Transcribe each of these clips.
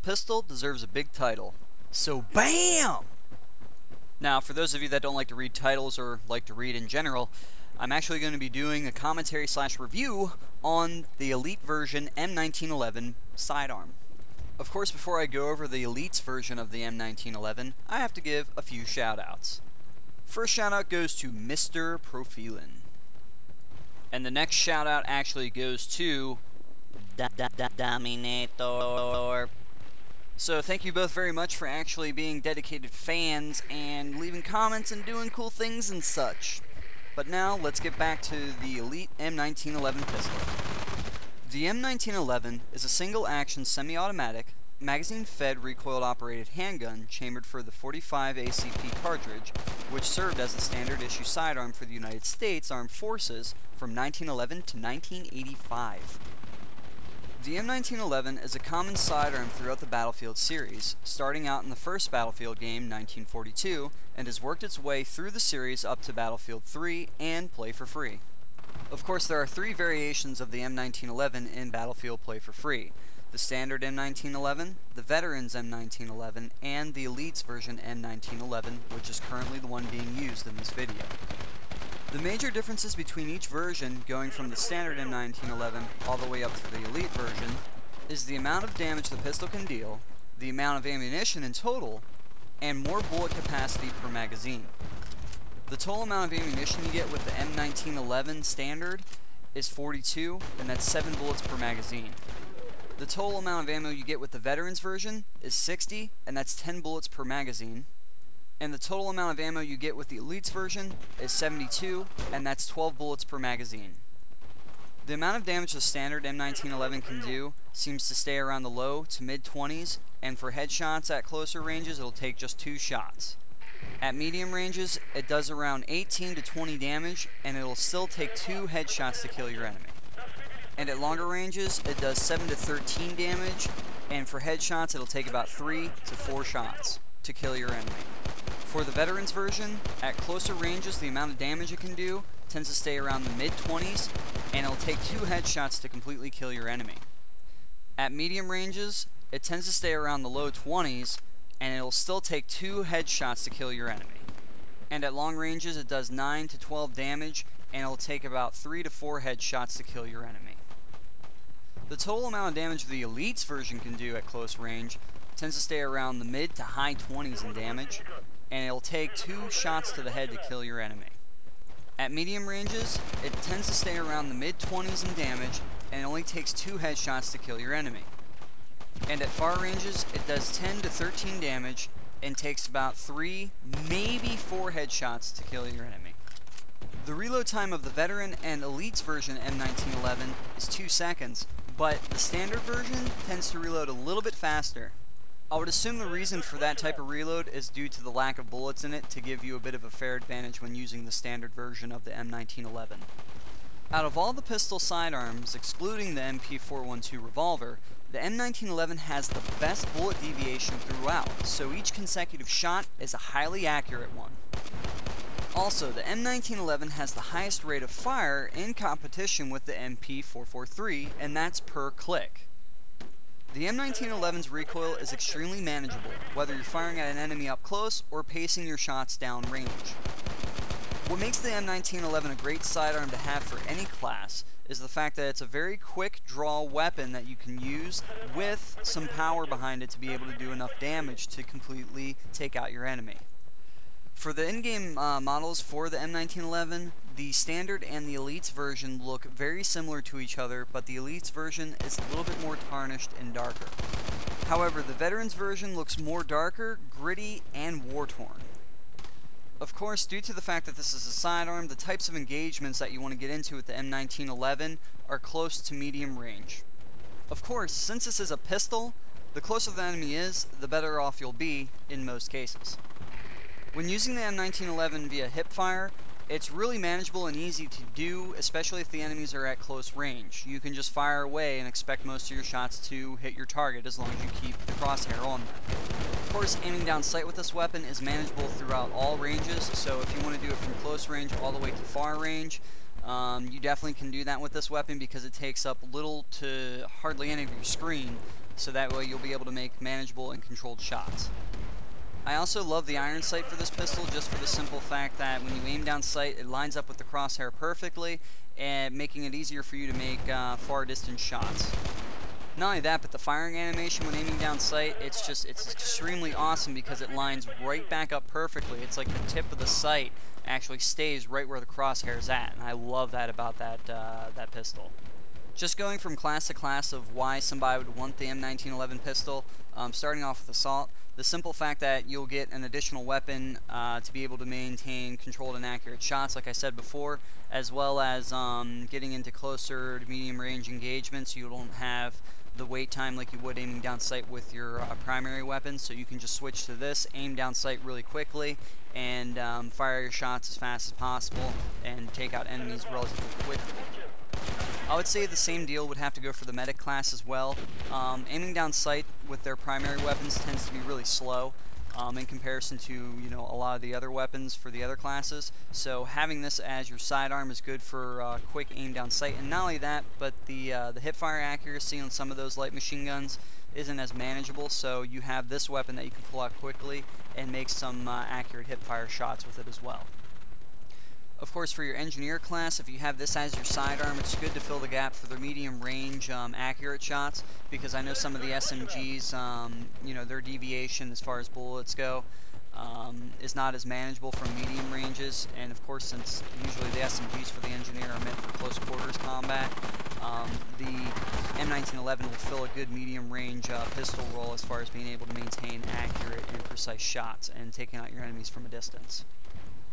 pistol deserves a big title. So BAM! Now, for those of you that don't like to read titles or like to read in general, I'm actually going to be doing a commentary / review on the Elite version M1911 sidearm. Of course, before I go over the Elite's version of the M1911, I have to give a few shoutouts. First shoutout goes to Mr. Profilin. And the next shoutout actually goes to Dominator. So thank you both very much for actually being dedicated fans and leaving comments and doing cool things and such. But now let's get back to the Elite M1911 pistol. The M1911 is a single-action semi-automatic, magazine-fed recoil-operated handgun chambered for the .45 ACP cartridge, which served as the standard issue sidearm for the United States Armed Forces from 1911 to 1985. The M1911 is a common sidearm throughout the Battlefield series, starting out in the first Battlefield game, 1942, and has worked its way through the series up to Battlefield 3 and Play4Free. Of course, there are three variations of the M1911 in Battlefield Play4Free: the standard M1911, the Veterans M1911, and the Elite's version M1911, which is currently the one being used in this video. The major differences between each version, going from the standard M1911 all the way up to the Elite version, is the amount of damage the pistol can deal, the amount of ammunition in total, and more bullet capacity per magazine. The total amount of ammunition you get with the M1911 standard is 42, and that's 7 bullets per magazine. The total amount of ammo you get with the Veterans version is 60, and that's 10 bullets per magazine. And the total amount of ammo you get with the Elite's version is 72, and that's 12 bullets per magazine. The amount of damage the standard M1911 can do seems to stay around the low to mid-20s, and for headshots at closer ranges it'll take just 2 shots. At medium ranges it does around 18 to 20 damage, and it'll still take 2 headshots to kill your enemy. And at longer ranges it does 7 to 13 damage, and for headshots it'll take about 3 to 4 shots to kill your enemy. For the Veterans version, at closer ranges the amount of damage it can do tends to stay around the mid-20s, and it'll take 2 headshots to completely kill your enemy. At medium ranges, it tends to stay around the low 20s, and it'll still take 2 headshots to kill your enemy. And at long ranges it does 9 to 12 damage, and it'll take about 3 to 4 headshots to kill your enemy. The total amount of damage the Elite's version can do at close range tends to stay around the mid to high 20s in damage, and it'll take 2 shots to the head to kill your enemy. At medium ranges, it tends to stay around the mid-20s in damage, and it only takes 2 headshots to kill your enemy. And at far ranges, it does 10 to 13 damage, and takes about 3, maybe 4 headshots to kill your enemy. The reload time of the Veteran and Elite's version M1911 is 2 seconds, but the standard version tends to reload a little bit faster. I would assume the reason for that type of reload is due to the lack of bullets in it to give you a bit of a fair advantage when using the standard version of the M1911. Out of all the pistol sidearms, excluding the MP412 revolver, the M1911 has the best bullet deviation throughout, so each consecutive shot is a highly accurate one. Also, the M1911 has the highest rate of fire in competition with the MP443, and that's per click. The M1911's recoil is extremely manageable, whether you're firing at an enemy up close or pacing your shots down range. What makes the M1911 a great sidearm to have for any class is the fact that it's a very quick draw weapon that you can use with some power behind it to be able to do enough damage to completely take out your enemy. For the in-game models for the M1911, the standard and the Elite's version look very similar to each other, but the Elite's version is a little bit more tarnished and darker. However, the Veterans version looks more darker, gritty, and war-torn. Of course, due to the fact that this is a sidearm, the types of engagements that you want to get into with the M1911 are close to medium range. Of course, since this is a pistol, the closer the enemy is, the better off you'll be in most cases. When using the M1911 via hipfire, it's really manageable and easy to do, especially if the enemies are at close range. You can just fire away and expect most of your shots to hit your target as long as you keep the crosshair on them. Of course, aiming down sight with this weapon is manageable throughout all ranges, so if you want to do it from close range all the way to far range, you definitely can do that with this weapon because it takes up little to hardly any of your screen. so that way you'll be able to make manageable and controlled shots. I also love the iron sight for this pistol, just for the simple fact that when you aim down sight, it lines up with the crosshair perfectly, and making it easier for you to make far distance shots. Not only that, but the firing animation when aiming down sight, it's extremely awesome because it lines right back up perfectly. It's like the tip of the sight actually stays right where the crosshair is at, and I love that about that pistol. Just going from class to class of why somebody would want the M1911 pistol, starting off with Assault, the simple fact that you'll get an additional weapon to be able to maintain controlled and accurate shots, like I said before, as well as getting into closer to medium range engagements. You don't have the wait time like you would aiming down sight with your primary weapon, so you can just switch to this, aim down sight really quickly, and fire your shots as fast as possible and take out enemies relatively quickly. I would say the same deal would have to go for the medic class as well. Aiming down sight with their primary weapons tends to be really slow in comparison to, you know, a lot of the other weapons for the other classes. So having this as your sidearm is good for quick aim down sight. And not only that, but the hip fire accuracy on some of those light machine guns isn't as manageable. So you have this weapon that you can pull out quickly and make some accurate hip fire shots with it as well. Of course, for your engineer class, if you have this as your sidearm, it's good to fill the gap for their medium range accurate shots, because I know some of the SMGs, you know, their deviation as far as bullets go is not as manageable from medium ranges, and of course, since usually the SMGs for the engineer are meant for close quarters combat, the M1911 will fill a good medium range pistol role as far as being able to maintain accurate and precise shots and taking out your enemies from a distance.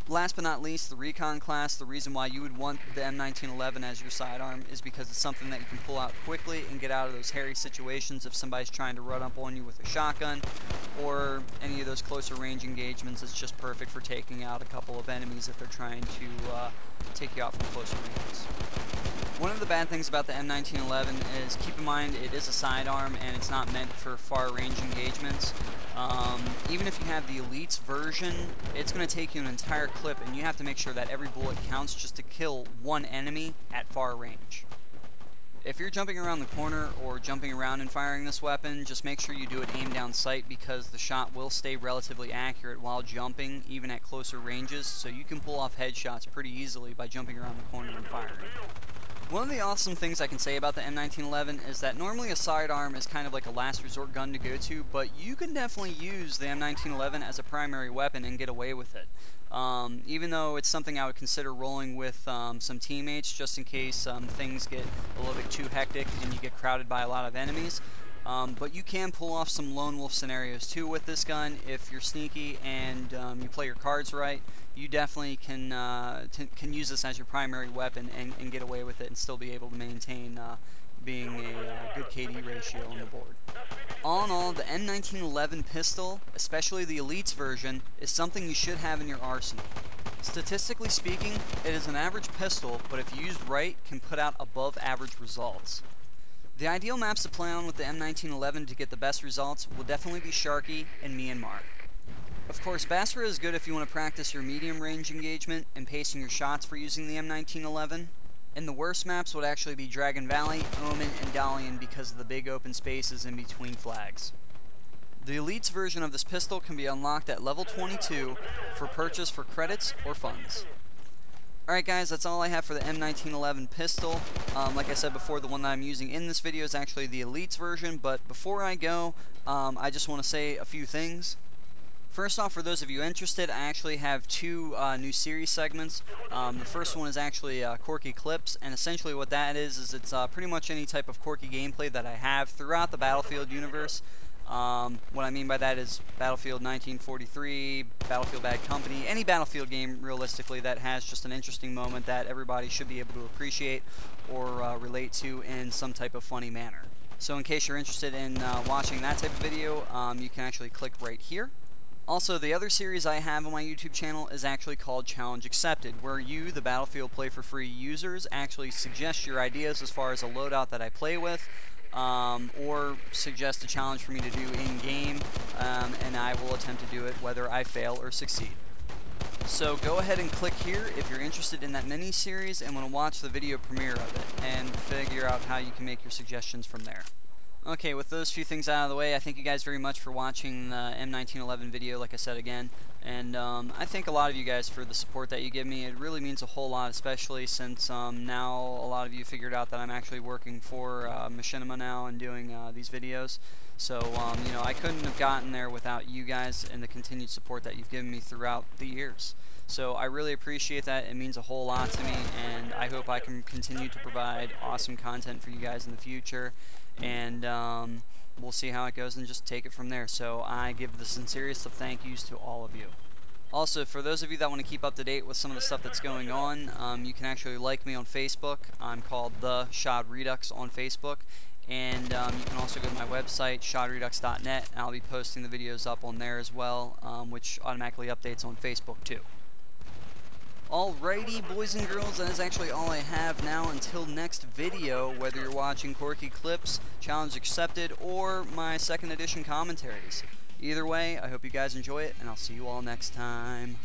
Last but not least, the recon class. The reason why you would want the M1911 as your sidearm is because it's something that you can pull out quickly and get out of those hairy situations if somebody's trying to run up on you with a shotgun, or any of those closer range engagements. It's just perfect for taking out a couple of enemies if they're trying to take you out from closer ranges. One of the bad things about the M1911 is, keep in mind, it is a sidearm and it's not meant for far range engagements. Even if you have the Elite's version, it's going to take you an entire clip, and you have to make sure that every bullet counts just to kill one enemy at far range. If you're jumping around the corner or jumping around and firing this weapon, just make sure you do it aim down sight, because the shot will stay relatively accurate while jumping, even at closer ranges, so you can pull off headshots pretty easily by jumping around the corner and firing. One of the awesome things I can say about the M1911 is that normally a sidearm is kind of like a last resort gun to go to, but you can definitely use the M1911 as a primary weapon and get away with it. Even though it's something I would consider rolling with some teammates just in case things get a little bit too hectic and you get crowded by a lot of enemies. But you can pull off some lone wolf scenarios too with this gun if you're sneaky and you play your cards right. You definitely can use this as your primary weapon and get away with it and still be able to maintain being a good KD ratio on the board. All in all, the M1911 pistol, especially the Elite's version, is something you should have in your arsenal. Statistically speaking, it is an average pistol, but if used right, can put out above average results. The ideal maps to play on with the M1911 to get the best results will definitely be Sharky and Myanmar. Of course, Basra is good if you want to practice your medium range engagement and pacing your shots for using the M1911. And the worst maps would actually be Dragon Valley, Omen, and Dalian because of the big open spaces in between flags. The Elite's version of this pistol can be unlocked at level 22 for purchase for credits or funds. Alright guys, that's all I have for the M1911 pistol. Like I said before, the one that I'm using in this video is actually the Elite's version, but before I go, I just want to say a few things. First off, for those of you interested, I actually have two new series segments. The first one is actually Quirky Clips, and essentially what that is it's pretty much any type of quirky gameplay that I have throughout the Battlefield universe. What I mean by that is Battlefield 1943, Battlefield Bad Company, any Battlefield game realistically that has just an interesting moment that everybody should be able to appreciate or relate to in some type of funny manner. So in case you're interested in watching that type of video, you can actually click right here. Also, the other series I have on my YouTube channel is actually called Challenge Accepted, where you, the Battlefield Play4Free users, actually suggest your ideas as far as a loadout that I play with, or suggest a challenge for me to do in-game, and I will attempt to do it whether I fail or succeed. So go ahead and click here if you're interested in that mini-series and want to watch the video premiere of it, and figure out how you can make your suggestions from there. Okay, with those few things out of the way, I thank you guys very much for watching the M1911 video, like I said again. And I thank a lot of you guys for the support that you give me. It really means a whole lot, especially since now a lot of you figured out that I'm actually working for Machinima now and doing these videos. So, you know, I couldn't have gotten there without you guys and the continued support that you've given me throughout the years. So I really appreciate that. It means a whole lot to me, and I hope I can continue to provide awesome content for you guys in the future. And we'll see how it goes and just take it from there. So I give the sincerest of thank yous to all of you. Also, for those of you that want to keep up to date with some of the stuff that's going on, you can actually like me on Facebook. I'm called the Shodredux on Facebook. And you can also go to my website, shodredux.net, and I'll be posting the videos up on there as well, which automatically updates on Facebook too. Alrighty, boys and girls, that is actually all I have now until next video, whether you're watching quirky clips, challenge accepted, or my second edition commentaries. Either way, I hope you guys enjoy it, and I'll see you all next time.